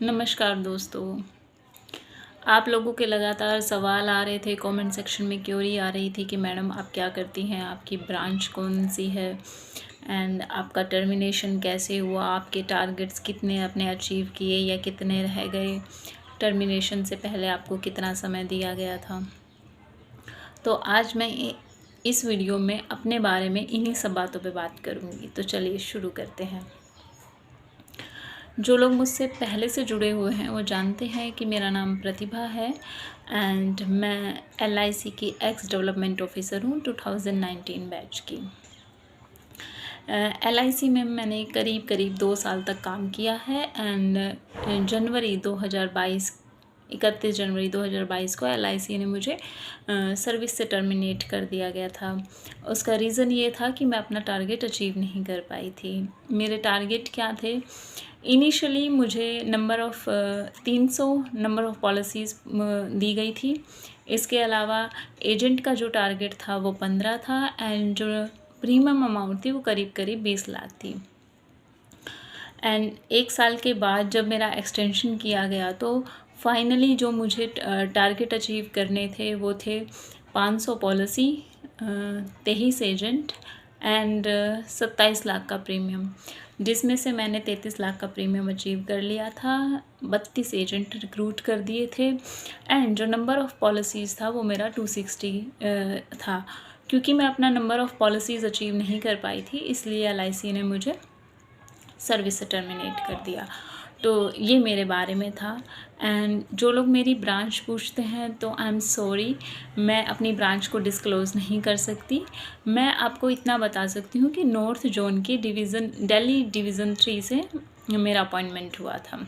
नमस्कार दोस्तों। आप लोगों के लगातार सवाल आ रहे थे, कमेंट सेक्शन में क्वेरी आ रही थी कि मैडम आप क्या करती हैं, आपकी ब्रांच कौन सी है एंड आपका टर्मिनेशन कैसे हुआ, आपके टारगेट्स कितने आपने अचीव किए या कितने रह गए, टर्मिनेशन से पहले आपको कितना समय दिया गया था। तो आज मैं इस वीडियो में अपने बारे में इन्हीं सब बातों पे बात करूँगी। तो चलिए शुरू करते हैं। जो लोग मुझसे पहले से जुड़े हुए हैं वो जानते हैं कि मेरा नाम प्रतिभा है एंड मैं LIC की एक्स डेवलपमेंट ऑफिसर हूँ 2019 बैच की। LIC में मैंने करीब 2 साल तक काम किया है एंड 31 जनवरी 2022 को LIC ने मुझे सर्विस से टर्मिनेट कर दिया गया था। उसका रीज़न ये था कि मैं अपना टारगेट अचीव नहीं कर पाई थी। मेरे टारगेट क्या थे? इनिशियली मुझे 300 नंबर ऑफ़ पॉलिसीज़ दी गई थी। इसके अलावा एजेंट का जो टारगेट था वो 15 था एंड जो प्रीमियम अमाउंट थी वो करीब 20 लाख थी। एंड 1 साल के बाद जब मेरा एक्सटेंशन किया गया तो फाइनली जो मुझे टारगेट अचीव करने थे वो थे 500 पॉलिसी, 23 एजेंट एंड 27 लाख का प्रीमियम, जिसमें से मैंने 33 लाख का प्रीमियम अचीव कर लिया था। 32 एजेंट रिक्रूट कर दिए थे एंड जो नंबर ऑफ़ पॉलिसीज़ था वो मेरा 260 था। क्योंकि मैं अपना नंबर ऑफ़ पॉलिसीज़ अचीव नहीं कर पाई थी, इसलिए LIC ने मुझे सर्विस से टर्मिनेट कर दिया। तो ये मेरे बारे में था एंड जो लोग मेरी ब्रांच पूछते हैं तो आई एम सॉरी, मैं अपनी ब्रांच को डिस्क्लोज़ नहीं कर सकती। मैं आपको इतना बता सकती हूँ कि नॉर्थ जोन की दिल्ली डिवीज़न 3 से मेरा अपॉइंटमेंट हुआ था।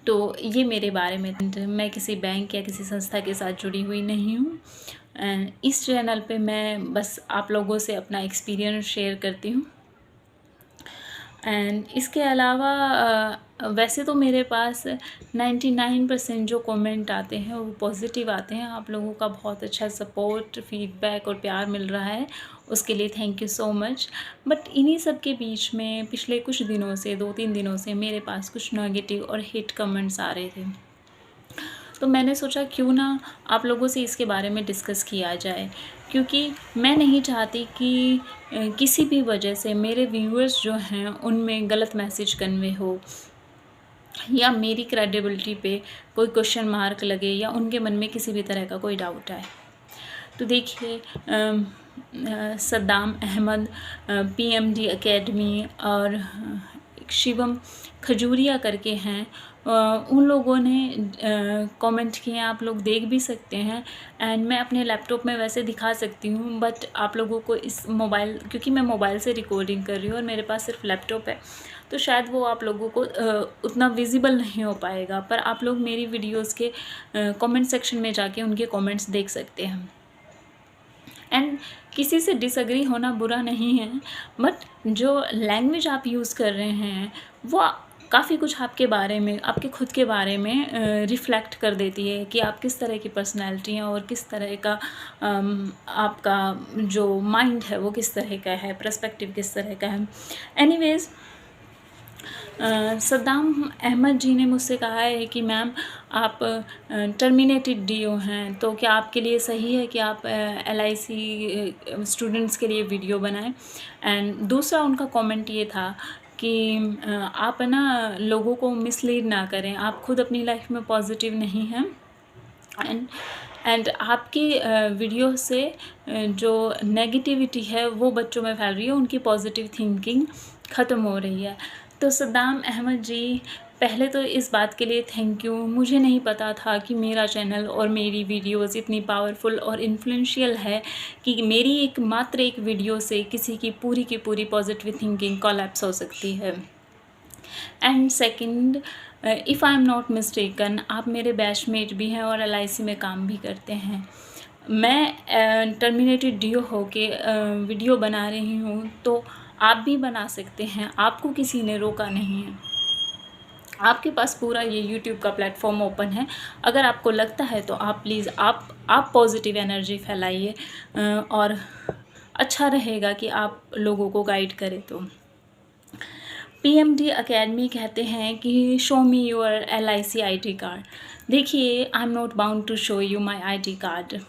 तो ये मेरे बारे में। मैं किसी बैंक या किसी संस्था के साथ जुड़ी हुई नहीं हूँ एंड इस चैनल पे मैं बस आप लोगों से अपना एक्सपीरियंस शेयर करती हूँ। एंड इसके अलावा वैसे तो मेरे पास 99% जो कमेंट आते हैं वो पॉजिटिव आते हैं। आप लोगों का बहुत अच्छा सपोर्ट, फीडबैक और प्यार मिल रहा है, उसके लिए thank you so much. But इन्हीं सब के बीच में पिछले कुछ दिनों से 2-3 दिनों से मेरे पास कुछ नेगेटिव और हिट कमेंट्स आ रहे थे। तो मैंने सोचा क्यों ना आप लोगों से इसके बारे में डिस्कस किया जाए, क्योंकि मैं नहीं चाहती कि किसी भी वजह से मेरे व्यूअर्स जो हैं उनमें गलत मैसेज कन्वे हो या मेरी क्रेडिबिलिटी पे कोई क्वेश्चन मार्क लगे या उनके मन में किसी भी तरह का कोई डाउट आए। तो देखिए, सद्दाम अहमद, PMD एकेडमी और शिवम खजूरिया करके हैं, उन लोगों ने कमेंट किए, आप लोग देख भी सकते हैं एंड मैं अपने लैपटॉप में वैसे दिखा सकती हूँ, बट आप लोगों को इस मोबाइल, क्योंकि मैं मोबाइल से रिकॉर्डिंग कर रही हूँ और मेरे पास सिर्फ लैपटॉप है, तो शायद वो आप लोगों को उतना विजिबल नहीं हो पाएगा। पर आप लोग मेरी वीडियोज़ के कमेंट सेक्शन में जाके उनके कमेंट्स देख सकते हैं एंड किसी से डिसएग्री होना बुरा नहीं है, बट जो लैंग्वेज आप यूज़ कर रहे हैं वो काफ़ी कुछ आपके बारे में, आपके खुद के बारे में रिफ़्लेक्ट कर देती है कि आप किस तरह की पर्सनैलिटी हैं और किस तरह का आपका जो माइंड है वो किस तरह का है, पर्सपेक्टिव किस तरह का है। एनीवेज़, सद्दाम अहमद जी ने मुझसे कहा है कि मैम आप टर्मिनेटेड DO हैं, तो क्या आपके लिए सही है कि आप LIC स्टूडेंट्स के लिए वीडियो बनाएं। एंड दूसरा उनका कमेंट ये था कि आप ना लोगों को मिसलीड ना करें, आप खुद अपनी लाइफ में पॉजिटिव नहीं हैं एंड आपकी वीडियो से जो नेगेटिविटी है वो बच्चों में फैल रही है, उनकी पॉजिटिव थिंकिंग ख़त्म हो रही है। तो सद्दाम अहमद जी, पहले तो इस बात के लिए थैंक यू। मुझे नहीं पता था कि मेरा चैनल और मेरी वीडियोज़ इतनी पावरफुल और इन्फ्लुएंशियल है कि मेरी मात्र एक वीडियो से किसी की पूरी पॉजिटिव थिंकिंग कोलैप्स हो सकती है। And second, if I am not mistaken, आप मेरे बैचमेट भी हैं और LIC में काम भी करते हैं। मैं टर्मिनेटेड DO होके वीडियो बना रही हूँ, तो आप भी बना सकते हैं, आपको किसी ने रोका नहीं है। आपके पास पूरा ये YouTube का प्लेटफॉर्म ओपन है। अगर आपको लगता है तो आप प्लीज़ आप पॉजिटिव एनर्जी फैलाइए और अच्छा रहेगा कि आप लोगों को गाइड करें। तो पीएमडी एकेडमी कहते हैं कि show me your LIC ID card. देखिए, I am not bound to show you my ID card.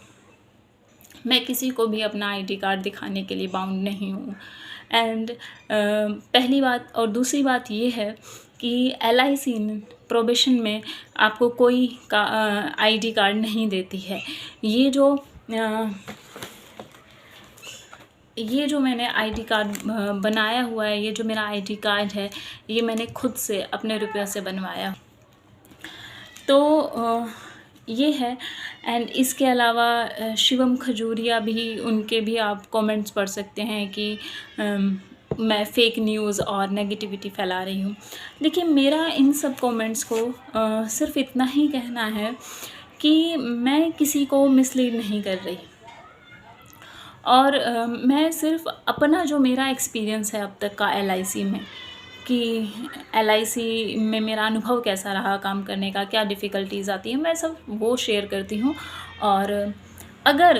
मैं किसी को भी अपना ID कार्ड दिखाने के लिए बाउंड नहीं हूँ। एंड पहली बात और दूसरी बात ये है कि LIC प्रोबेशन में आपको कोई ID कार्ड नहीं देती है। ये जो मैंने ID कार्ड बनाया हुआ है, ये जो मेरा ID कार्ड है, ये मैंने खुद से अपने रुपये से बनवाया। तो ये है। एंड इसके अलावा शिवम खजूरिया भी, उनके भी आप कमेंट्स पढ़ सकते हैं कि मैं फ़ेक न्यूज़ और नेगेटिविटी फैला रही हूँ। देखिए, मेरा इन सब कमेंट्स को सिर्फ इतना ही कहना है कि मैं किसी को मिसलीड नहीं कर रही, और मैं सिर्फ अपना जो मेरा एक्सपीरियंस है अब तक का LIC में, कि LIC में मेरा अनुभव कैसा रहा काम करने का, क्या डिफ़िकल्टीज़ आती है, मैं सब वो शेयर करती हूँ। और अगर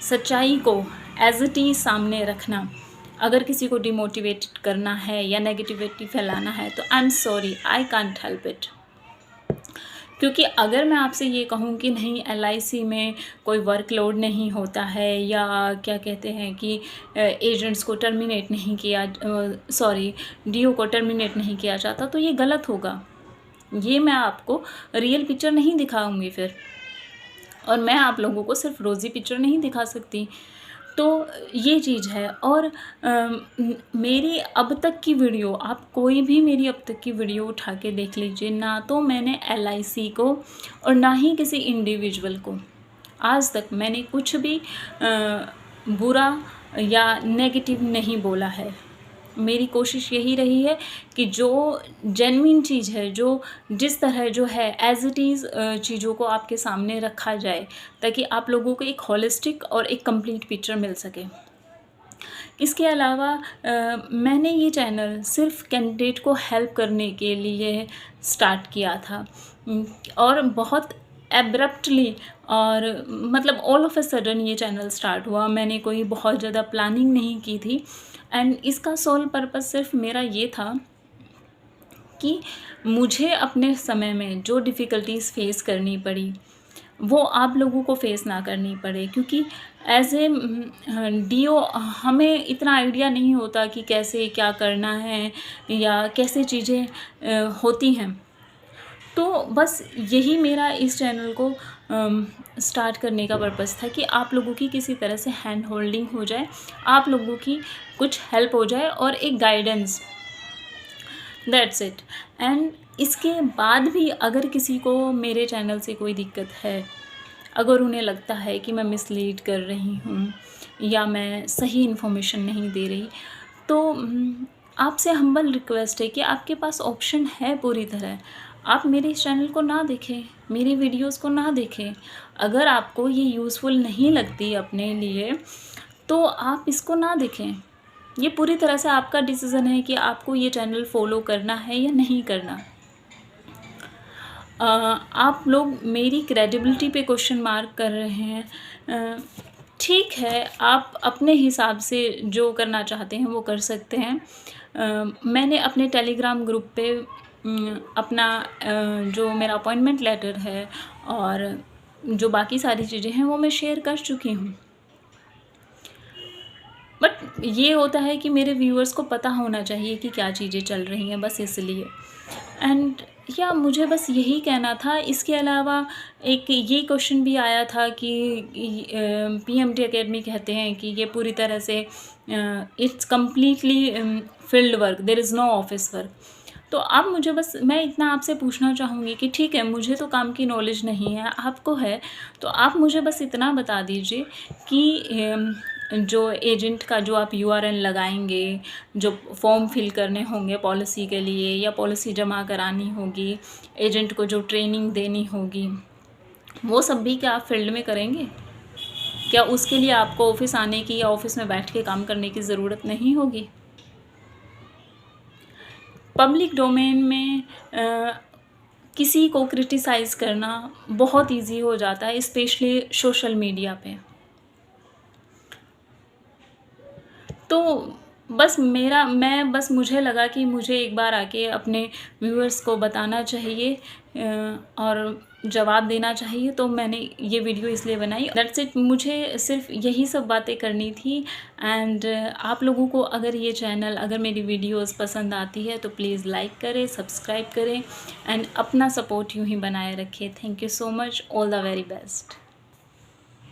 सच्चाई को एज़ इट इज़ सामने रखना, अगर किसी को डिमोटिवेट करना है या नेगेटिविटी फैलाना है, तो I am sorry, I can't help it. क्योंकि अगर मैं आपसे ये कहूँ कि नहीं, LIC में कोई वर्कलोड नहीं होता है, या क्या कहते हैं कि एजेंट्स को टर्मिनेट नहीं किया, DO को टर्मिनेट नहीं किया जाता, तो ये गलत होगा। ये मैं आपको रियल पिक्चर नहीं दिखाऊंगी फिर, और मैं आप लोगों को सिर्फ रोज़ी पिक्चर नहीं दिखा सकती। तो ये चीज़ है। और मेरी अब तक की वीडियो, आप कोई भी मेरी अब तक की वीडियो उठा के देख लीजिए, ना तो मैंने LIC को और ना ही किसी इंडिविजुअल को आज तक मैंने कुछ भी बुरा या नेगेटिव नहीं बोला है। मेरी कोशिश यही रही है कि जो जेन्युइन चीज़ है, जो जिस तरह जो है एज़ इट इज़ चीज़ों को आपके सामने रखा जाए, ताकि आप लोगों को एक होलिस्टिक और एक कंप्लीट पिक्चर मिल सके। इसके अलावा मैंने ये चैनल सिर्फ कैंडिडेट को हेल्प करने के लिए स्टार्ट किया था, और बहुत एब्रप्टली, और मतलब ऑल ऑफ अ सडन ये चैनल स्टार्ट हुआ। मैंने कोई बहुत ज़्यादा प्लानिंग नहीं की थी। एंड इसका सोल पर्पस सिर्फ मेरा ये था कि मुझे अपने समय में जो डिफ़िकल्टीज़ फ़ेस करनी पड़ी, वो आप लोगों को फ़ेस ना करनी पड़े। क्योंकि एज़ ए DO हमें इतना आइडिया नहीं होता कि कैसे क्या करना है या कैसे चीज़ें होती हैं। तो बस यही मेरा इस चैनल को स्टार्ट करने का पर्पस था कि आप लोगों की किसी तरह से हैंड होल्डिंग हो जाए, आप लोगों की कुछ हेल्प हो जाए, और एक गाइडेंस, दैट्स इट। एंड इसके बाद भी अगर किसी को मेरे चैनल से कोई दिक्कत है, अगर उन्हें लगता है कि मैं मिसलीड कर रही हूँ या मैं सही इन्फॉर्मेशन नहीं दे रही, तो आपसे हम्बल रिक्वेस्ट है कि आपके पास ऑप्शन है पूरी तरह। आप मेरे इस चैनल को ना देखें, मेरी वीडियोस को ना देखें। अगर आपको ये यूज़फुल नहीं लगती अपने लिए, तो आप इसको ना देखें। ये पूरी तरह से आपका डिसीज़न है कि आपको ये चैनल फॉलो करना है या नहीं करना। आप लोग मेरी क्रेडिबिलिटी पे क्वेश्चन मार्क कर रहे हैं। ठीक है, आप अपने हिसाब से जो करना चाहते हैं वो कर सकते हैं। मैंने अपने टेलीग्राम ग्रुप पे अपना जो मेरा अपॉइंटमेंट लेटर है और जो बाकी सारी चीज़ें हैं वो मैं शेयर कर चुकी हूँ। बट ये होता है कि मेरे व्यूअर्स को पता होना चाहिए कि क्या चीज़ें चल रही हैं, बस इसलिए। एंड या मुझे बस यही कहना था। इसके अलावा एक ये क्वेश्चन भी आया था कि PMD एकेडमी कहते हैं कि ये पूरी तरह से it's completely field work, there is no office work. तो अब मुझे बस मैं इतना आपसे पूछना चाहूँगी कि ठीक है, मुझे तो काम की नॉलेज नहीं है, आपको है, तो आप मुझे बस इतना बता दीजिए कि जो एजेंट का जो आप URL लगाएंगे, जो फॉर्म फिल करने होंगे पॉलिसी के लिए, या पॉलिसी जमा करानी होगी, एजेंट को जो ट्रेनिंग देनी होगी, वो सब भी क्या आप फील्ड में करेंगे? क्या उसके लिए आपको ऑफिस आने की या ऑफिस में बैठ के काम करने की ज़रूरत नहीं होगी? पब्लिक डोमेन में किसी को क्रिटिसाइज़ करना बहुत इजी हो जाता है, स्पेशली सोशल मीडिया पे। तो बस मुझे लगा कि मुझे एक बार आके अपने व्यूअर्स को बताना चाहिए और जवाब देना चाहिए, तो मैंने ये वीडियो इसलिए बनाई। दैट्स इट, मुझे सिर्फ यही सब बातें करनी थी। एंड आप लोगों को अगर ये चैनल, अगर मेरी वीडियोस पसंद आती है तो प्लीज़ लाइक करें, सब्सक्राइब करें एंड अपना सपोर्ट यूँ ही बनाए रखें। Thank you so much, all the very best.